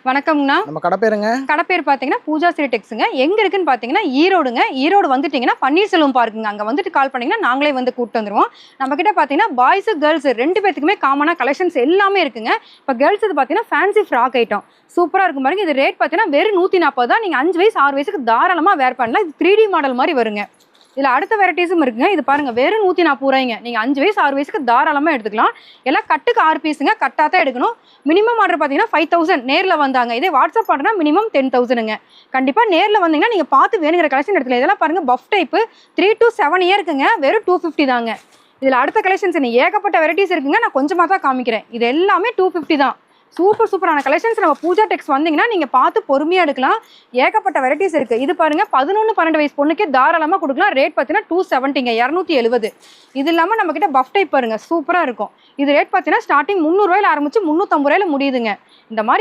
வணக்கம்ண்ணா. நம்ம கடை பேருங்க? கடை பேர் பார்த்தீங்கன்னா பூஜா ஸ்ரீ டெக்ஸுங்க. எங்க இருக்குன்னு பார்த்தீங்கன்னா ஈரோடுங்க. ஈரோடு வந்துட்டீங்கன்னா பன்னீர்செல்வம் பார்க்குங்க. அங்க வந்துட்டு கால் பண்ணீங்கன்னா நாங்களே வந்து கூட்டு வந்துருவோம். நம்ம கிட்ட பார்த்தீங்கன்னா பாய்ஸ் கேர்ள்ஸ் 2 பேத்துக்குமே காமனா கலெக்ஷன்ஸ் எல்லாமே இருக்குங்க. இப்போ கேர்ள்ஸ் இது பார்த்தீங்கன்னா ஃபேன்சி ஃப்ராக் ஐட்டம் சூப்பரா இருக்கும் பாருங்க. இது ரேட் பார்த்தீங்கன்னா வெறும் 140 தான். நீங்க 5 வயசு 6 வயசுக்கு தாராளமா வேர் பண்ணலாம். இது 3D மாடல் மாதிரி வருங்க. இதுல அடுத்த வெரைட்டிஸும் இருக்குங்க. இது பாருங்க வெறும் 140 ரூபாய்ங்க. நீங்க 5 வயசு 6 வயசுக்கு தாராளமா எடுத்துக்கலாம். எல்லாம் கட்டுக்கு 6 பீஸுங்க. கட்டா தான் எடுக்கணும். மினிமம் ஆர்டர் பார்த்தீங்கன்னா 5000 நேர்ல வந்தாங்க. இதே வாட்ஸ்அப் ஆர்டர்னா மினிமம் 10,000ங்க. கண்டிப்பா நேர்ல வந்தீங்கன்னா நீங்க பார்த்து வேணுங்கிற கலெக்ஷன் எடுத்துக்கலாம். இதெல்லாம் பாருங்க பஃப் டைப் 3 to 7 இயர்க்குங்க. வெறும் 250 தாங்க. இதுல அடுத்த கலெக்ஷன்ஸ் ஏகப்பட்ட வெரைட்டிஸ் இருக்குங்க. நான் கொஞ்சமா தான் காமிக்கிறேன். இது எல்லாமே 250 தான். சூப்பரான கலெக்ஷன்ஸ். நம்ம பூஜா டெக்ஸ் வந்தீங்கன்னா நீங்க பார்த்து பொறுமையா எடுக்கலாம். ஏகப்பட்ட வெரைட்டிஸ் இருக்கு. இது பாருங்க 11 12 வயசு பொண்ணுக்கே தாராளமா கொடுக்கலாம். ரேட் பார்த்தீங்கன்னா 270ங்க. 270. இது இல்லாம நம்ம கிட்ட பஃப் டைப் பாருங்க சூப்பரா இருக்கும். இது ரேட் பார்த்தீங்கன்னா ஸ்டார்டிங் 300 ரூபாயில ஆரம்பிச்சு 350 ரூபாயில முடியுதுங்க. இந்த மாதிரி